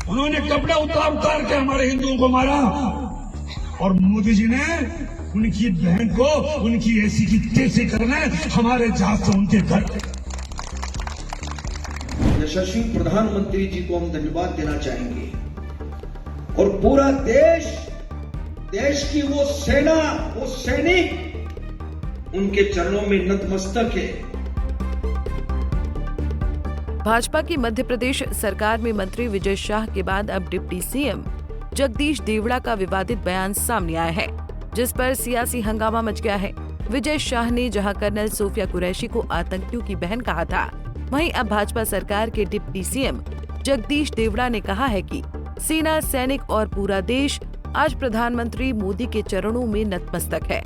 उन्होंने कपड़े उतार के हमारे हिंदुओं को मारा, और मोदी जी ने उनकी बहन को उनकी ऐसी की तैसी करने हमारे जहाज से उनके घर। यशस्वी प्रधानमंत्री जी को हम धन्यवाद देना चाहेंगे, और पूरा देश की वो सेना, वो सैनिक उनके चरणों में नतमस्तक है। भाजपा की मध्य प्रदेश सरकार में मंत्री विजय शाह के बाद अब डिप्टी सीएम जगदीश देवड़ा का विवादित बयान सामने आया है, जिस पर सियासी हंगामा मच गया है। विजय शाह ने जहां कर्नल सोफिया कुरैशी को आतंकियों की बहन कहा था, वहीं अब भाजपा सरकार के डिप्टी सीएम जगदीश देवड़ा ने कहा है कि सेना, सैनिक और पूरा देश आज प्रधानमंत्री मोदी के चरणों में नतमस्तक है।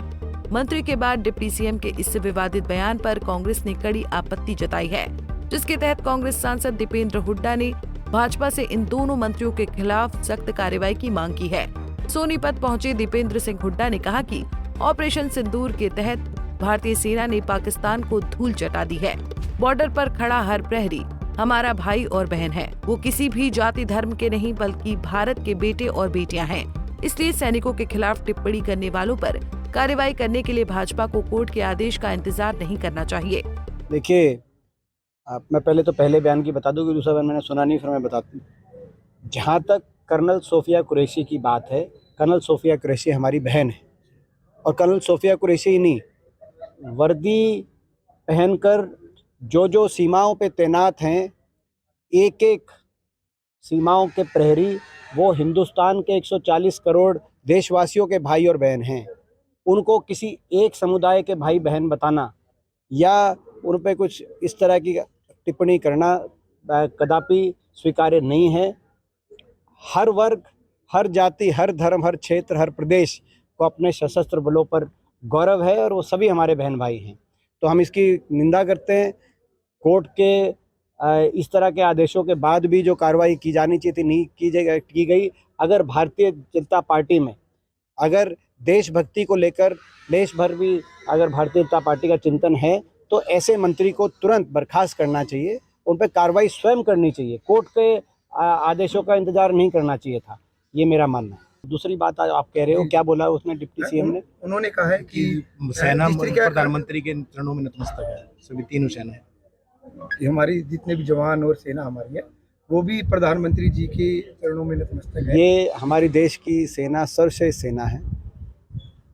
मंत्री के बाद डिप्टी सीएम के इस विवादित बयान पर कांग्रेस ने कड़ी आपत्ति जताई है, जिसके तहत कांग्रेस सांसद दीपेंद्र हुड्डा ने भाजपा से इन दोनों मंत्रियों के खिलाफ सख्त कार्रवाई की मांग की है। सोनीपत पहुंचे दीपेंद्र सिंह हुड्डा ने कहा कि ऑपरेशन सिंदूर के तहत भारतीय सेना ने पाकिस्तान को धूल चटा दी है। बॉर्डर पर खड़ा हर प्रहरी हमारा भाई और बहन है। वो किसी भी जाति धर्म के नहीं, बल्कि भारत के बेटे और बेटियां हैं। इसलिए सैनिकों के खिलाफ टिप्पणी करने वालों पर कार्रवाई करने के लिए भाजपा को कोर्ट के आदेश का इंतजार नहीं करना चाहिए। देखिए, मैं पहले बयान की बता दूं कि दूसरा बयान मैंने सुना नहीं, फिर मैं बताता हूँ। जहाँ तक कर्नल सोफिया कुरैशी की बात है, कर्नल सोफिया कुरैशी हमारी बहन है, और कर्नल सोफिया कुरैशी ही नहीं, वर्दी पहनकर जो सीमाओं पे तैनात हैं, एक सीमाओं के प्रहरी, वो हिंदुस्तान के 140 करोड़ देशवासियों के भाई और बहन हैं। उनको किसी एक समुदाय के भाई बहन बताना या उन पे कुछ इस तरह की टिप्पणी करना कदापि स्वीकार्य नहीं है। हर वर्ग, हर जाति, हर धर्म, हर क्षेत्र, हर प्रदेश को अपने सशस्त्र बलों पर गौरव है, और वो सभी हमारे बहन भाई हैं। तो हम इसकी निंदा करते हैं। कोर्ट के इस तरह के आदेशों के बाद भी जो कार्रवाई की जानी चाहिए थी नहीं की गई। अगर भारतीय जनता पार्टी में अगर देशभक्ति को लेकर देश भर भी अगर भारतीय जनता पार्टी का चिंतन है, तो ऐसे मंत्री को तुरंत बर्खास्त करना चाहिए, उन पर कार्रवाई स्वयं करनी चाहिए। कोर्ट के आदेशों का इंतजार नहीं करना चाहिए था, ये मेरा मानना है। दूसरी बात आप कह रहे हो, क्या बोला उसने डिप्टी सीएम ने? उन्होंने कहा है कि सेना प्रधानमंत्री के चरणों में नतमस्तक है, सभी तीनों सेना है। हमारी जितने भी जवान और सेना हमारी है, वो भी प्रधानमंत्री जी के चरणों में नतमस्तक है। ये हमारी देश की सेना सर्वश्रेष्ठ सेना है,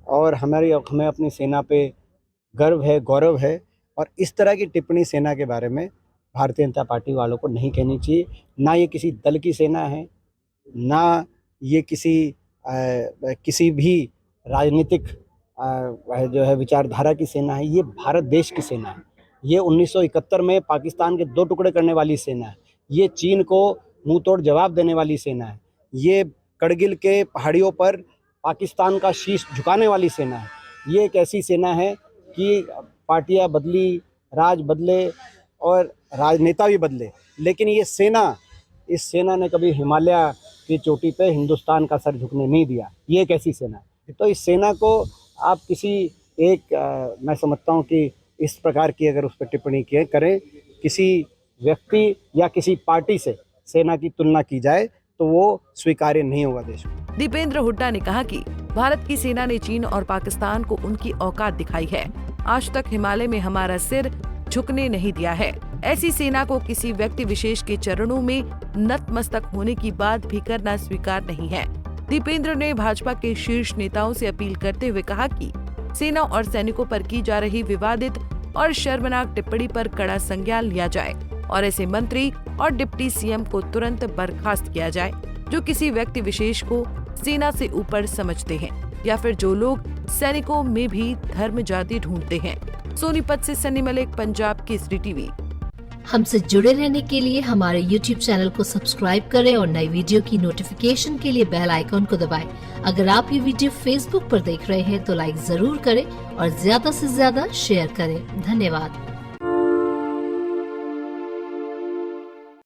और हमें अपनी सेना पे गर्व है, गौरव है, और इस तरह की टिप्पणी सेना के बारे में भारतीय जनता पार्टी वालों को नहीं कहनी चाहिए। ना ये किसी दल की सेना है, ना ये किसी भी राजनीतिक जो है विचारधारा की सेना है। ये भारत देश की सेना है। ये 1971 में पाकिस्तान के 2 टुकड़े करने वाली सेना है। ये चीन को मुंह तोड़ जवाब देने वाली सेना है। ये करगिल के पहाड़ियों पर पाकिस्तान का शीश झुकाने वाली सेना है। ये एक ऐसी सेना है कि पार्टियां बदली, राज बदले और राजनेता भी बदले, लेकिन इस सेना ने कभी हिमालय की चोटी पे हिंदुस्तान का सर झुकने नहीं दिया। ये एक ऐसी सेना है। तो इस सेना को आप किसी एक मैं समझता हूँ कि इस प्रकार की अगर उस पर टिप्पणी करें, किसी व्यक्ति या किसी पार्टी से सेना की तुलना की जाए, तो वो स्वीकार्य नहीं होगा देश में। दीपेंद्र हुड्डा ने कहा कि भारत की सेना ने चीन और पाकिस्तान को उनकी औकात दिखाई है। आज तक हिमालय में हमारा सिर झुकने नहीं दिया है। ऐसी सेना को किसी व्यक्ति विशेष के चरणों में नतमस्तक होने की बात भी करना स्वीकार नहीं है। दीपेंद्र ने भाजपा के शीर्ष नेताओं से अपील करते हुए कहा कि सेना और सैनिकों पर की जा रही विवादित और शर्मनाक टिप्पणी पर कड़ा संज्ञान लिया जाए, और ऐसे मंत्री और डिप्टी सीएम को तुरंत बर्खास्त किया जाए जो किसी व्यक्ति विशेष को सेना से ऊपर समझते हैं, या फिर जो लोग सैनिकों में भी धर्म जाति ढूंढते हैं। सोनीपत से सनी मलिक, पंजाब केसरी टीवी। हमसे जुड़े रहने के लिए हमारे YouTube चैनल को सब्सक्राइब करें और नई वीडियो की नोटिफिकेशन के लिए बेल आइकॉन को दबाएं। अगर आप ये वीडियो Facebook पर देख रहे हैं तो लाइक जरूर करें और ज्यादा से ज्यादा शेयर करें। धन्यवाद।